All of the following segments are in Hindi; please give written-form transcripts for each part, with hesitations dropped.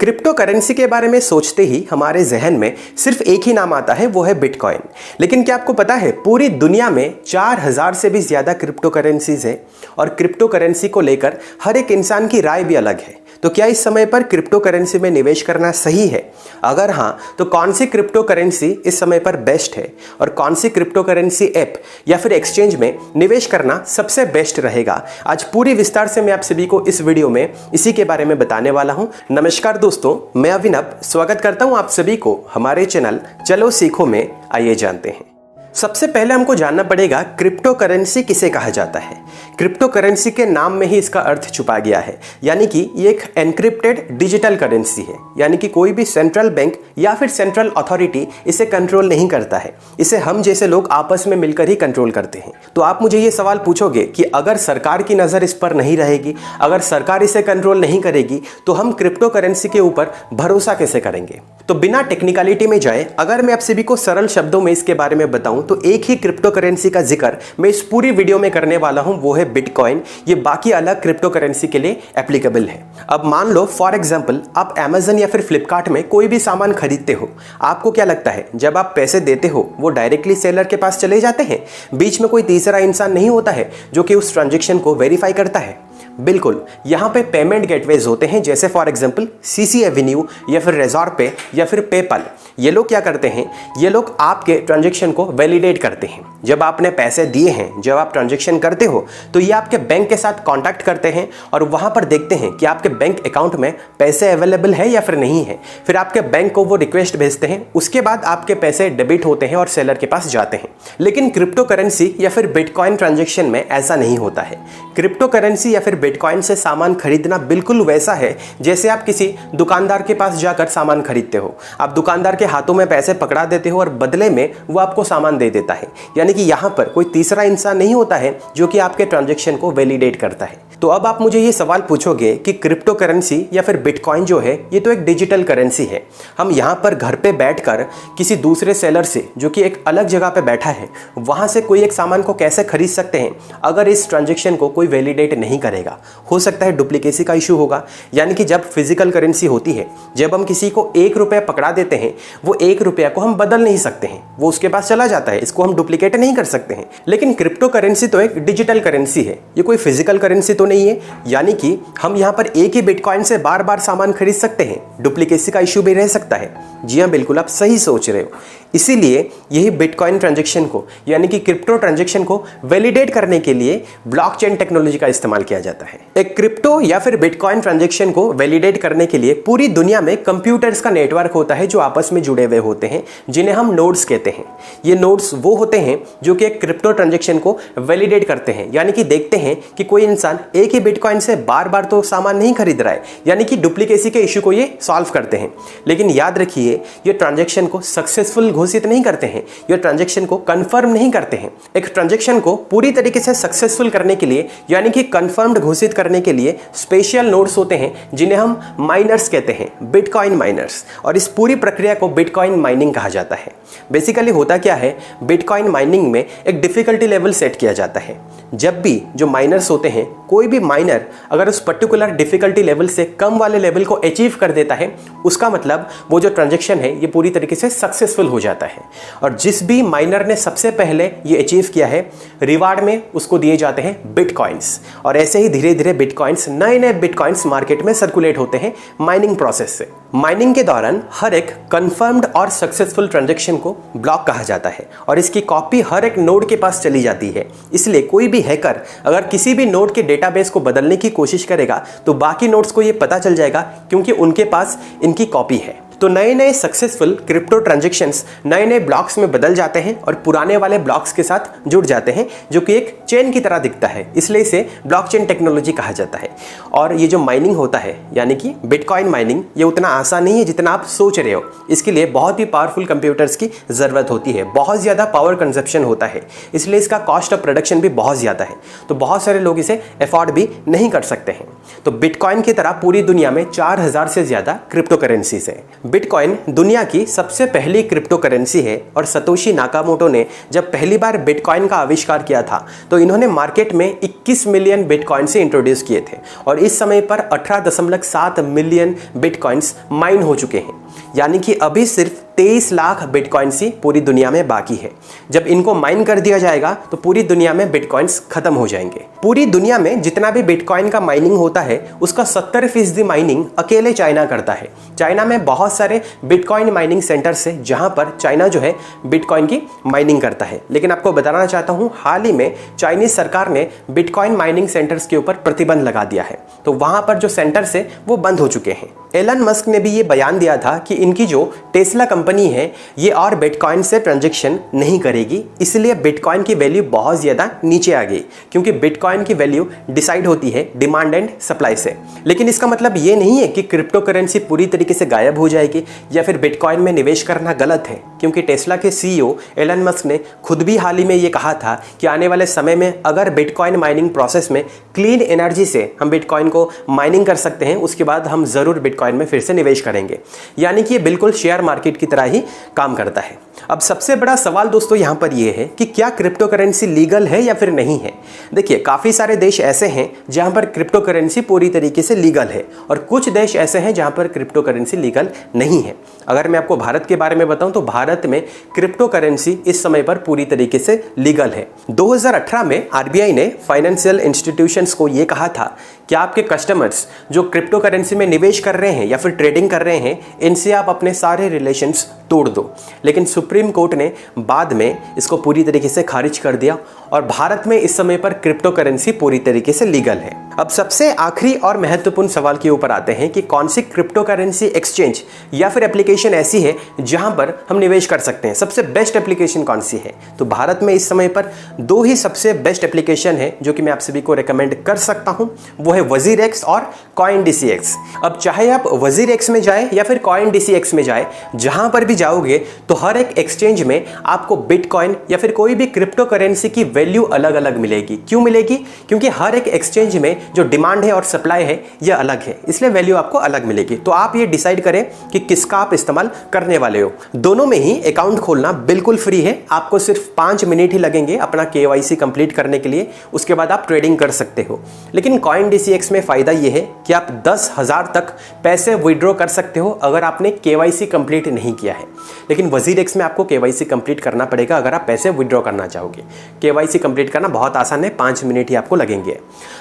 क्रिप्टो करेंसी के बारे में सोचते ही हमारे जहन में सिर्फ एक ही नाम आता है, वो है बिटकॉइन। लेकिन क्या आपको पता है पूरी दुनिया में 4000 से भी ज़्यादा क्रिप्टो करेंसीज है और क्रिप्टो करेंसी को लेकर हर एक इंसान की राय भी अलग है। तो क्या इस समय पर क्रिप्टो करेंसी में निवेश करना सही है? अगर हाँ, तो कौन सी क्रिप्टो करेंसी इस समय पर बेस्ट है और कौन सी क्रिप्टो करेंसी ऐप या फिर एक्सचेंज में निवेश करना सबसे बेस्ट रहेगा, आज पूरी विस्तार से मैं आप सभी को इस वीडियो में इसी के बारे में बताने वाला हूं। नमस्कार दोस्तों, मैं अभिनव स्वागत करता हूं आप सभी को हमारे चैनल चलो सीखो में। आइए जानते हैं। सबसे पहले हमको जानना पड़ेगा क्रिप्टो करेंसी किसे कहा जाता है। क्रिप्टो करेंसी के नाम में ही इसका अर्थ छुपा गया है, यानी कि ये एक एनक्रिप्टेड डिजिटल करेंसी है, यानी कि कोई भी सेंट्रल बैंक या फिर सेंट्रल अथॉरिटी इसे कंट्रोल नहीं करता है। इसे हम जैसे लोग आपस में मिलकर ही कंट्रोल करते हैं। तो आप मुझे ये सवाल पूछोगे कि अगर सरकार की नज़र इस पर नहीं रहेगी, अगर सरकार इसे कंट्रोल नहीं करेगी, तो हम क्रिप्टो करेंसी के ऊपर भरोसा कैसे करेंगे? तो बिना टेक्निकलिटी में जाए अगर मैं आप सभी को सरल शब्दों में इसके बारे में बताऊं तो एक ही क्रिप्टो करेंसी का जिक्र मैं इस पूरी वीडियो में करने वाला हूं, वो है बिटकॉइन। ये बाकी अलग क्रिप्टो करेंसी के लिए एप्लीकेबल है। अब मान लो फॉर एग्जांपल आप अमेजन या फिर फ्लिपकार्ट में कोई भी सामान खरीदते हो, आपको क्या लगता है जब आप पैसे देते हो वो डायरेक्टली सेलर के पास चले जाते हैं? बीच में कोई तीसरा इंसान नहीं होता है जो कि उस ट्रांजेक्शन को वेरीफाई करता है? बिल्कुल, यहाँ पे पेमेंट गेटवेज होते हैं, जैसे फॉर एग्जांपल सीसी एवेन्यू या फिर रेजॉर पे या फिर पेपल। ये लोग क्या करते हैं, ये लोग आपके ट्रांजैक्शन को वैलिडेट करते हैं। जब आपने पैसे दिए हैं, जब आप ट्रांजैक्शन करते हो तो ये आपके बैंक के साथ कांटेक्ट करते हैं और वहाँ पर देखते हैं कि आपके बैंक अकाउंट में पैसे अवेलेबल है या फिर नहीं है। फिर आपके बैंक को वो रिक्वेस्ट भेजते हैं, उसके बाद आपके पैसे डेबिट होते हैं और सेलर के पास जाते हैं। लेकिन क्रिप्टो करेंसी या फिर बिटकॉइन ट्रांजेक्शन में ऐसा नहीं होता है। क्रिप्टो करेंसी या फिर बिटकॉइन से सामान खरीदना बिल्कुल वैसा है जैसे आप किसी दुकानदार के पास जाकर सामान खरीदते हो। आप दुकानदार के हाथों में पैसे पकड़ा देते हो और बदले में वो आपको सामान दे देता है, यानी कि यहाँ पर कोई तीसरा इंसान नहीं होता है जो कि आपके ट्रांजैक्शन को वैलिडेट करता है। तो अब आप मुझे ये सवाल पूछोगे कि क्रिप्टो करेंसी या फिर बिटकॉइन जो है ये तो एक डिजिटल करेंसी है, हम यहाँ पर घर पे बैठकर किसी दूसरे सेलर से जो कि एक अलग जगह पे बैठा है वहाँ से कोई एक सामान को कैसे खरीद सकते हैं अगर इस ट्रांजैक्शन को कोई वैलिडेट नहीं करेगा? हो सकता है डुप्लीकेसी का इशू होगा, यानी कि जब फिजिकल करेंसी होती है, जब हम किसी को 1 रुपया पकड़ा देते हैं, वो 1 रुपया को हम बदल नहीं सकते हैं, वो उसके पास चला जाता है, इसको हम डुप्लीकेट नहीं कर सकते हैं। लेकिन क्रिप्टो करेंसी तो एक डिजिटल करेंसी है, ये कोई फिजिकल करेंसी तो नहीं है, यानी कि हम यहाँ पर एक ही बिटकॉइन से बार बार सामान खरीद सकते हैं, डुप्लीकेसी का इशू भी रह सकता है। जी हाँ, बिल्कुल आप सही सोच रहे हो। इसीलिए यही बिटकॉइन ट्रांजैक्शन को यानी कि क्रिप्टो ट्रांजैक्शन को वैलिडेट करने के लिए ब्लॉकचेन टेक्नोलॉजी का इस्तेमाल किया जाता है। एक क्रिप्टो या फिर बिटकॉइन ट्रांजैक्शन को वैलिडेट करने के लिए पूरी दुनिया में कंप्यूटर्स का नेटवर्क होता है जो आपस में जुड़े हुए होते हैं, जिन्हें हम नोड्स कहते हैं। ये नोड्स वो होते हैं जो कि एक क्रिप्टो ट्रांजैक्शन को वैलिडेट करते हैं, यानी कि देखते हैं कि कोई इंसान एक ही बिटकॉइन से बार बार तो सामान नहीं खरीद रहा है, यानी कि डुप्लीकेसी के इशू को ये सॉल्व करते हैं। लेकिन याद रखिए, ये ट्रांजैक्शन को सक्सेसफुल घोषित नहीं करते हैं, ये ट्रांजैक्शन को कंफर्म नहीं करते हैं। एक ट्रांजैक्शन को पूरी तरीके से सक्सेसफुल करने के लिए यानी कि कंफर्म्ड घोषित करने के लिए स्पेशल नोड्स होते हैं जिन्हें हम माइनर्स कहते हैं, बिटकॉइन माइनर्स। और इस पूरी प्रक्रिया को बिटकॉइन माइनिंग कहा जाता है। बेसिकली होता क्या है, बिटकॉइन माइनिंग में एक डिफिकल्टी लेवल सेट किया जाता है। जब भी जो माइनर्स होते हैं, कोई भी माइनर अगर उस पर्टिकुलर डिफिकल्टी लेवल से कम वाले लेवल को अचीव कर देता है, उसका मतलब वो जो ट्रांजैक्शन है ये पूरी तरीके से सक्सेसफुल हो जाता है। और जिस भी माइनर ने सबसे पहले ये अचीव किया है, रिवार्ड में उसको दिए जाते हैं बिटकॉइंस। और ऐसे ही धीरे धीरे बिटकॉइंस, नए नए बिटकॉइंस मार्केट में सर्कुलेट होते हैं माइनिंग प्रोसेस से। माइनिंग के दौरान हर एक कंफर्म्ड और सक्सेसफुल ट्रांजैक्शन को ब्लॉक कहा जाता है और इसकी कॉपी हर एक नोड के पास चली जाती है। इसलिए कोई भी हैकर अगर किसी भी नोड के डेटाबेस को बदलने की कोशिश करेगा तो बाकी नोड्स को ये पता चल जाएगा, क्योंकि उनके पास इनकी कॉपी है। तो नए नए सक्सेसफुल क्रिप्टो ट्रांजैक्शंस नए नए ब्लॉक्स में बदल जाते हैं और पुराने वाले ब्लॉक्स के साथ जुड़ जाते हैं, जो कि एक चेन की तरह दिखता है, इसलिए इसे ब्लॉकचेन टेक्नोलॉजी कहा जाता है। और ये जो माइनिंग होता है यानी कि बिटकॉइन माइनिंग, ये उतना आसान नहीं है जितना आप सोच रहे हो। इसके लिए बहुत ही पावरफुल कंप्यूटर्स की ज़रूरत होती है, बहुत ज़्यादा पावर कंजप्शन होता है, इसलिए इसका कॉस्ट ऑफ प्रोडक्शन भी बहुत ज़्यादा है। तो बहुत सारे लोग इसे अफोर्ड भी नहीं कर सकते हैं। तो बिटकॉइन की तरह पूरी दुनिया में 4000 से ज़्यादा क्रिप्टो करेंसीज है। बिटकॉइन दुनिया की सबसे पहली क्रिप्टो करेंसी है और सतोशी नाकामोटो ने जब पहली बार बिटकॉइन का आविष्कार किया था तो इन्होंने मार्केट में 21 मिलियन बिटकॉइन से इंट्रोड्यूस किए थे और इस समय पर 18.7 मिलियन बिटकॉइंस माइन हो चुके हैं। यानी कि अभी सिर्फ 23 लाख बिटकॉइंस ही पूरी दुनिया में बाकी है। जब इनको माइन कर दिया जाएगा तो पूरी दुनिया में बिटकॉइंस खत्म हो जाएंगे। पूरी दुनिया में जितना भी बिटकॉइन का माइनिंग होता है उसका 70% माइनिंग अकेले चाइना करता है। चाइना में बहुत सारे बिटकॉइन माइनिंग सेंटर्स है जहां पर चाइना जो है बिटकॉइन की माइनिंग करता है। लेकिन आपको बताना चाहता हूं, हाल ही में चाइनीज सरकार ने बिटकॉइन माइनिंग सेंटर्स के ऊपर प्रतिबंध लगा दिया है, तो वहां पर जो सेंटर्स है वो बंद हो चुके हैं। एलन मस्क ने भी ये बयान दिया था कि इनकी जो टेस्ला कंपनी है ये और बिटकॉइन से ट्रांजैक्शन नहीं करेगी, इसलिए बिटकॉइन की वैल्यू बहुत ज़्यादा नीचे आ गई, क्योंकि बिटकॉइन की वैल्यू डिसाइड होती है डिमांड एंड सप्लाई से। लेकिन इसका मतलब ये नहीं है कि क्रिप्टो करेंसी पूरी तरीके से गायब हो जाएगी या फिर बिटकॉइन में निवेश करना गलत है, क्योंकि टेस्ला के CEO एलन मस्क ने खुद भी हाल ही में ये कहा था कि आने वाले समय में अगर बिटकॉइन माइनिंग प्रोसेस में क्लीन एनर्जी से हम बिटकॉइन को माइनिंग कर सकते हैं, उसके बाद हम ज़रूर बिटकॉइन में फिर से निवेश करेंगे। यानी कि ये बिल्कुल शेयर मार्केट की तरह ही काम करता है। अब सबसे बड़ा सवाल दोस्तों यहाँ पर ये है कि क्या क्रिप्टो करेंसी लीगल है या फिर नहीं है। देखिए, काफ़ी सारे देश ऐसे हैं जहाँ पर क्रिप्टो करेंसी पूरी तरीके से लीगल है और कुछ देश ऐसे हैं जहाँ पर क्रिप्टो करेंसी लीगल नहीं है। अगर मैं आपको भारत के बारे में बताऊं तो भारत में क्रिप्टो करेंसी इस समय पर पूरी तरीके से लीगल है। 2018 में RBI ने फाइनेंशियल इंस्टीट्यूशंस को ये कहा था कि आपके कस्टमर्स जो क्रिप्टो करेंसी में निवेश कर रहे हैं या फिर ट्रेडिंग कर रहे हैं, इनसे आप अपने सारे रिलेशंस तोड़ दो। लेकिन सुप्रीम कोर्ट ने बाद में इसको पूरी तरीके से खारिज कर दिया और भारत में इस समय पर क्रिप्टो करेंसी पूरी तरीके से लीगल है। अब सबसे आखिरी और महत्वपूर्ण सवाल के ऊपर आते हैं कि कौन सी क्रिप्टो करेंसी एक्सचेंज या फिर एप्लीकेशन ऐसी है जहां पर हम निवेश कर सकते हैं। सबसे बेस्ट एप्लीकेशन कौन सी है? तो भारत में इस समय पर दो ही सबसे बेस्ट एप्लीकेशन है जो कि मैं आप सभी को रेकमेंड कर सकता हूं, वो है WazirX और CoinDCX। अब चाहे आप WazirX में जाए या फिर CoinDCX में जाए, जहां पर भी जाओगे तो हर एक एक्सचेंज में आपको बिटकॉइन या फिर कोई भी क्रिप्टो करेंसी की वैल्यू अलग अलग मिलेगी। क्यों मिलेगी? क्योंकि हर एक एक्सचेंज में जो डिमांड है और सप्लाई है ये अलग है, इसलिए वैल्यू आपको अलग मिलेगी। तो आप ये डिसाइड करें कि किसका आप इस्तेमाल करने वाले हो। दोनों में ही अकाउंट खोलना बिल्कुल फ्री है, आपको सिर्फ 5 मिनट ही लगेंगे अपना KYC कंप्लीट करने के लिए, उसके बाद आप ट्रेडिंग कर सकते हो। लेकिन CoinDCX में फायदा ये है कि आप 10,000 तक पैसे विड्रॉ कर सकते हो अगर आपने KYC कंप्लीट नहीं किया है। लेकिन WazirX में आपको KYC कंप्लीट करना पड़ेगा अगर आप पैसे विड्रॉ करना चाहोगे। KYC कंप्लीट करना बहुत आसान है, 5 मिनट ही आपको लगेंगे।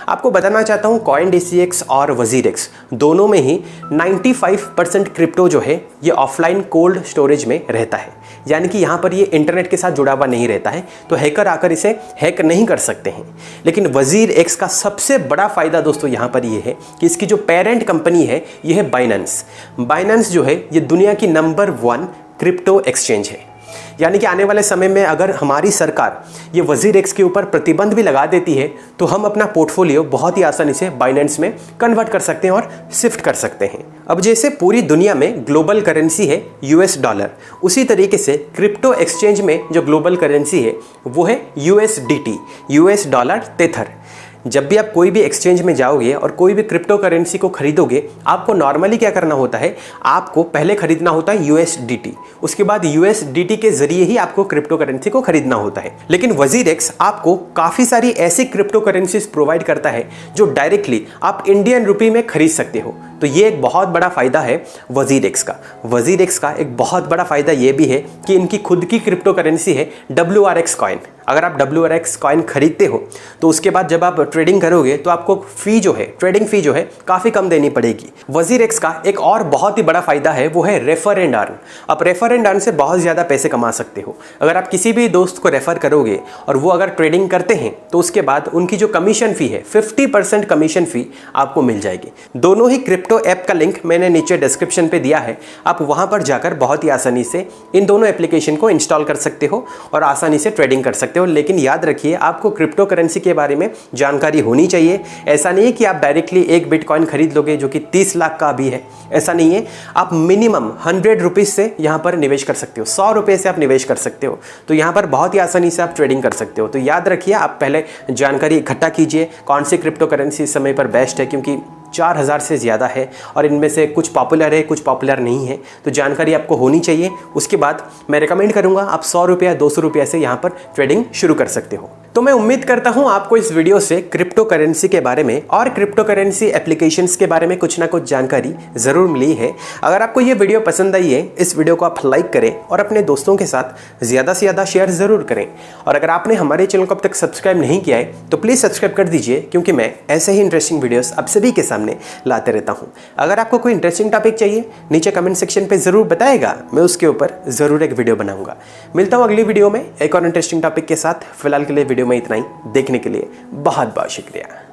आपको बताना चाहता हूं CoinDCX और WazirX दोनों में ही 95% क्रिप्टो जो है ये ऑफलाइन कोल्ड स्टोरेज में रहता है, यानी कि यहां पर ये इंटरनेट के साथ जुड़ा हुआ नहीं रहता है, तो हैकर आकर इसे हैक नहीं कर सकते हैं। लेकिन WazirX का सबसे बड़ा फायदा दोस्तों यहां पर ये है कि इसकी जो पेरेंट कंपनी है ये है बाइनेंस जो है ये दुनिया की नंबर 1 क्रिप्टो एक्सचेंज है। यानी कि आने वाले समय में अगर हमारी सरकार ये WazirX के ऊपर प्रतिबंध भी लगा देती है तो हम अपना पोर्टफोलियो बहुत ही आसानी से बाइनेंस में कन्वर्ट कर सकते हैं और शिफ्ट कर सकते हैं। अब जैसे पूरी दुनिया में ग्लोबल करेंसी है US डॉलर, उसी तरीके से क्रिप्टो एक्सचेंज में जो ग्लोबल करेंसी है वो है USDT, US डॉलर टेथर। जब भी आप कोई भी एक्सचेंज में जाओगे और कोई भी क्रिप्टो करेंसी को खरीदोगे, आपको नॉर्मली क्या करना होता है, आपको पहले खरीदना होता है USDT, उसके बाद USDT के जरिए ही आपको क्रिप्टो करेंसी को खरीदना होता है। लेकिन WazirX आपको काफ़ी सारी ऐसी क्रिप्टो करेंसीज प्रोवाइड करता है जो डायरेक्टली आप इंडियन रुपी में खरीद सकते हो। तो ये एक बहुत बड़ा फ़ायदा है WazirX का। WazirX का एक बहुत बड़ा फ़ायदा ये भी है कि इनकी खुद की क्रिप्टो करेंसी है WRX कॉइन। अगर आप WRX कॉइन खरीदते हो तो उसके बाद जब आप ट्रेडिंग करोगे तो आपको फी जो है, ट्रेडिंग फी जो है काफ़ी कम देनी पड़ेगी। WazirX का एक और बहुत ही बड़ा फ़ायदा है, वो है रेफर एंड अर्न। आप रेफर एंड अर्न से बहुत ज़्यादा पैसे कमा सकते हो। अगर आप किसी भी दोस्त को रेफर करोगे और वो अगर ट्रेडिंग करते हैं तो उसके बाद उनकी जो कमीशन फ़ी है 50% कमीशन फ़ी आपको मिल जाएगी। दोनों ही क्रिप्टो ऐप का लिंक मैंने नीचे डिस्क्रिप्शन पे दिया है, आप वहाँ पर जाकर बहुत ही आसानी से इन दोनों एप्लीकेशन को इंस्टॉल कर सकते हो और आसानी से ट्रेडिंग कर सकते हो। लेकिन याद रखिए, आपको क्रिप्टो करेंसी के बारे में जानकारी होनी चाहिए। ऐसा नहीं है कि आप डायरेक्टली एक बिटकॉइन खरीद लोगे जो कि 30 लाख का भी है, ऐसा नहीं है। आप मिनिमम 100 रुपीज़ से यहाँ पर निवेश कर सकते हो, 100 रुपये से आप निवेश कर सकते हो। तो यहाँ पर बहुत ही आसानी से आप ट्रेडिंग कर सकते हो। तो याद रखिए, आप पहले जानकारी इकट्ठा कीजिए कौन सी क्रिप्टो करेंसी इस समय पर बेस्ट है, क्योंकि 4000 से ज़्यादा है और इनमें से कुछ पॉपुलर है, कुछ पॉपुलर नहीं है, तो जानकारी आपको होनी चाहिए। उसके बाद मैं रिकमेंड करूँगा आप 100 रुपया 200 रुपया से यहाँ पर ट्रेडिंग शुरू कर सकते हो। तो मैं उम्मीद करता हूँ आपको इस वीडियो से क्रिप्टो करेंसी के बारे में और क्रिप्टो करेंसी एप्लीकेशंस के बारे में कुछ ना कुछ जानकारी ज़रूर मिली है। अगर आपको ये वीडियो पसंद आई है, इस वीडियो को आप लाइक करें और अपने दोस्तों के साथ ज़्यादा से ज़्यादा शेयर ज़रूर करें। और अगर आपने हमारे चैनल को अब तक सब्सक्राइब नहीं किया है तो प्लीज़ सब्सक्राइब कर दीजिए, क्योंकि मैं ऐसे ही इंटरेस्टिंग वीडियोस आप सभी के सामने लाते रहता हूँ। अगर आपको कोई इंटरेस्टिंग टॉपिक चाहिए नीचे कमेंट सेक्शन पर ज़रूर बताएगा, मैं उसके ऊपर ज़रूर एक वीडियो बनाऊंगा। मिलता हूँ अगली वीडियो में एक और इंटरेस्टिंग टॉपिक के साथ। फिलहाल के लिए वीडियो में इतना ही। देखने के लिए बहुत बहुत शुक्रिया।